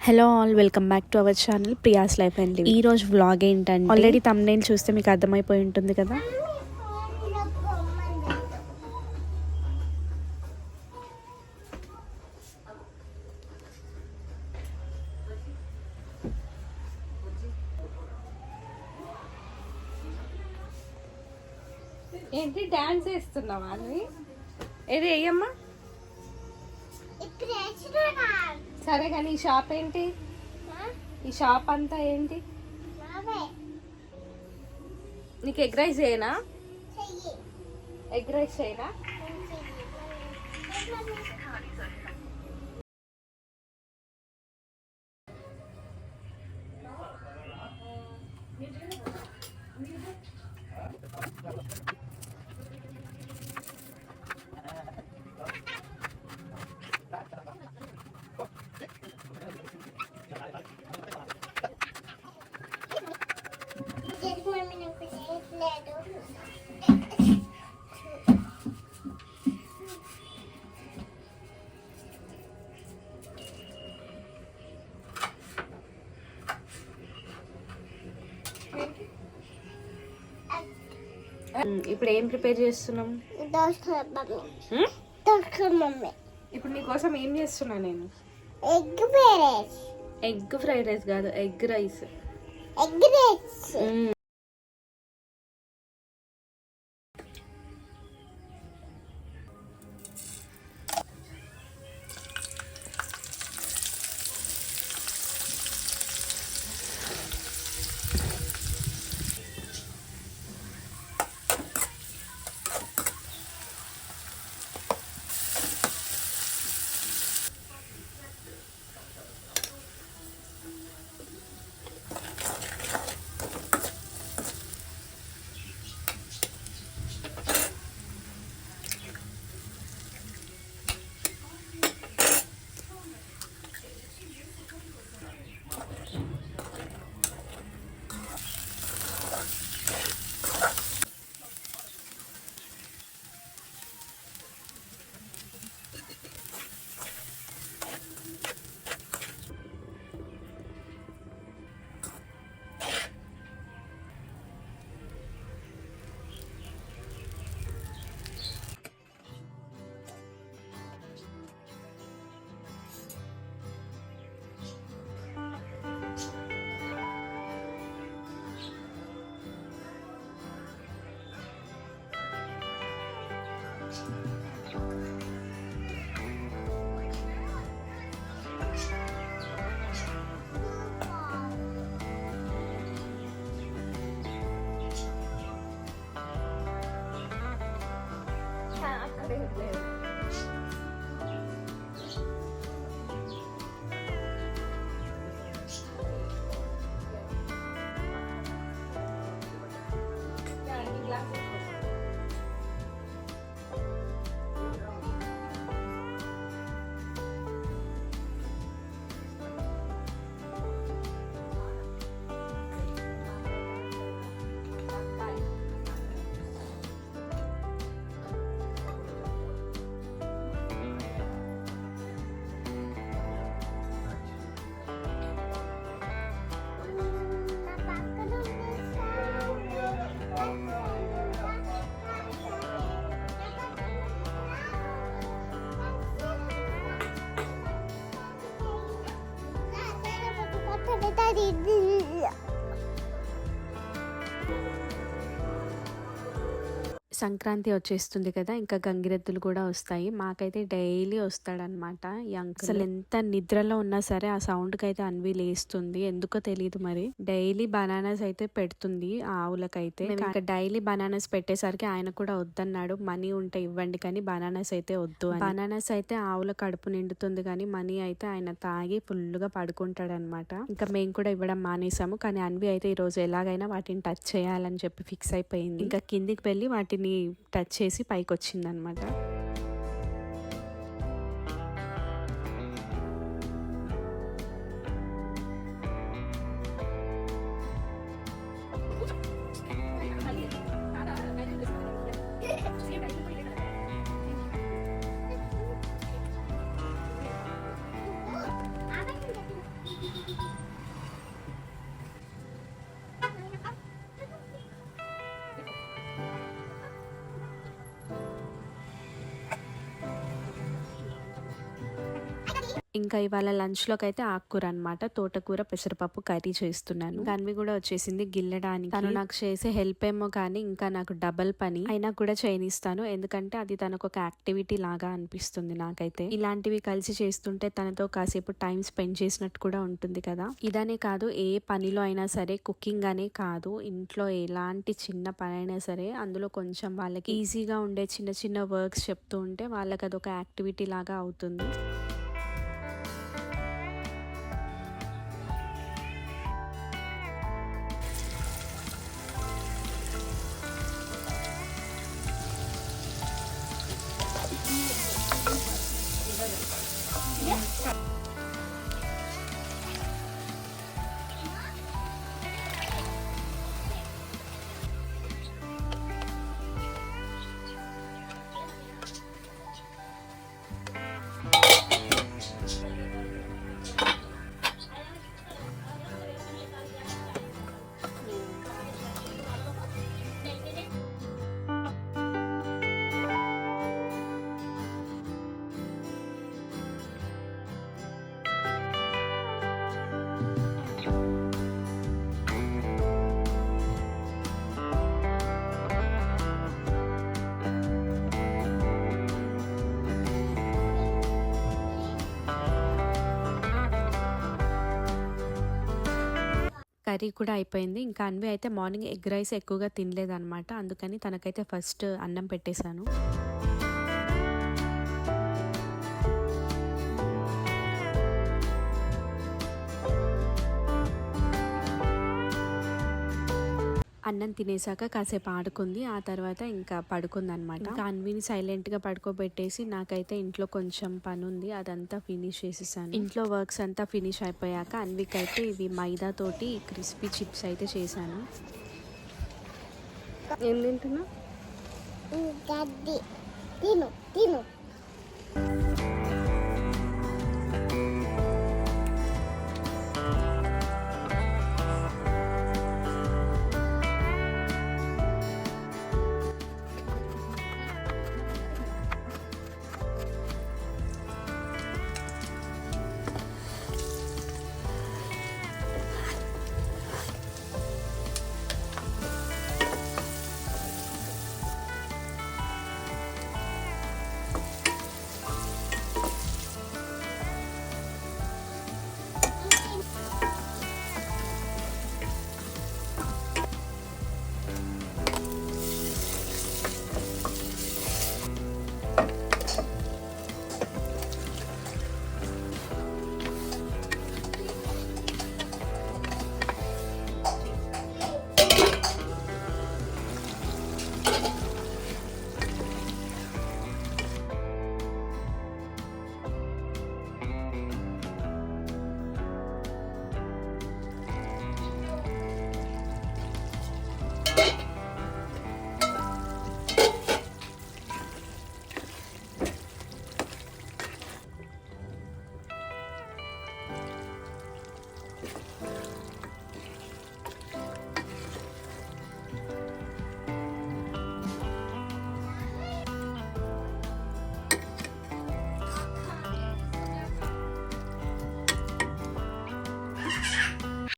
Hello all, welcome back to our channel Priya's life and live. ఈ రోజు vlog ఏంటంటే already thumbnail చూస్తే మీకు అర్థమైపోయి ఉంటుంది కదా. ఏంటి డాన్స్ చేస్తున్నావా? ఏది వేయమ్మా. సరే కానీ ఈ షాప్ ఏంటి? ఈ షాప్ అంతా ఏంటి? నీకు ఎగ్ రైస్ చేయనా? ఎగ్ రైస్ చేయనా? ఇప్పుడు ఏం ప్రిపేర్ చేస్తున్నాం? ఇప్పుడు నీ కోసం ఏం చేస్తున్నా నేను? ఎగ్ ఫ్రైడ్ రైస్ కాదు, ఎగ్ రైస్. సంక్రాంతి వచ్చేస్తుంది కదా, ఇంకా గంగిరెద్దులు కూడా వస్తాయి. మాకైతే డైలీ వస్తాడనమాట ఈ అంకుల్. అసలు ఎంత నిద్రలో ఉన్నా సరే ఆ సౌండ్కి అయితే అన్వి లేస్తుంది, ఎందుకో తెలియదు మరి. డైలీ బనానాస్ అయితే పెడుతుంది ఆ ఆవులకైతే. ఇంకా డైలీ బనానాస్ పెట్టేసరికి ఆయన కూడా వద్దన్నాడు. మనీ ఉంటే ఇవ్వండి కానీ బనానాస్ అయితే వద్దు అని. బనానాస్ అయితే ఆవుల కడుపు నిండుతుంది కానీ మనీ అయితే ఆయన తాగి ఫుల్గా పడుకుంటాడు అనమాట. ఇంకా మేము కూడా ఇవ్వడం మానేసాము. కానీ అన్వి అయితే ఈ రోజు ఎలాగైనా వాటిని టచ్ చేయాలని చెప్పి ఫిక్స్ అయిపోయింది. ఇంకా కిందికి వెళ్ళి వాటిని టచ్ చేసి పైకి వచ్చింది అనమాట. ఇంకా ఇవాళ లంచ్లోకి అయితే ఆకుకూర అనమాట, తోటకూర పెసరపప్పు కర్రీ చేస్తున్నాను. ఇంకా అన్వి కూడా వచ్చేసింది గిల్లడానికి. తను నాకు చేసే హెల్ప్ ఏమో కానీ ఇంకా నాకు డబల్ పని అయినా కూడా చేయనిస్తాను, ఎందుకంటే అది తనకు ఒక యాక్టివిటీ లాగా అనిపిస్తుంది నాకైతే. ఇలాంటివి కలిసి చేస్తుంటే తనతో కాసేపు టైం స్పెండ్ చేసినట్టు కూడా ఉంటుంది కదా. ఇదనే కాదు, ఏ పనిలో అయినా సరే, కుకింగ్ అనే కాదు, ఇంట్లో ఎలాంటి చిన్న పని అయినా సరే అందులో కొంచెం వాళ్ళకి ఈజీగా ఉండే చిన్న చిన్న వర్క్స్ చెప్తూ ఉంటే వాళ్ళకి అదొక యాక్టివిటీ లాగా అవుతుంది. కర్రీ కూడా అయిపోయింది. ఇంకా అన్వి అయితే మార్నింగ్ ఎగ్ రైస్ ఎక్కువగా తినలేదన్నమాట, అందుకని తనకైతే ఫస్ట్ అన్నం పెట్టేశాను. అన్నం తినేసాక కాసేపు ఆడుకుంది, ఆ తర్వాత ఇంకా పడుకుంది అనమాట. ఇంకా అన్విని సైలెంట్గా పడుకోబెట్టేసి నాకైతే ఇంట్లో కొంచెం పని ఉంది, అదంతా ఫినిష్ చేసేసాను. ఇంట్లో వర్క్స్ అంతా ఫినిష్ అయిపోయాక అన్వికి అయితే ఇవి మైదా తోటి క్రిస్పీ చిప్స్ అయితే చేశాను. ఏం తింటున్నా? తిను తిను.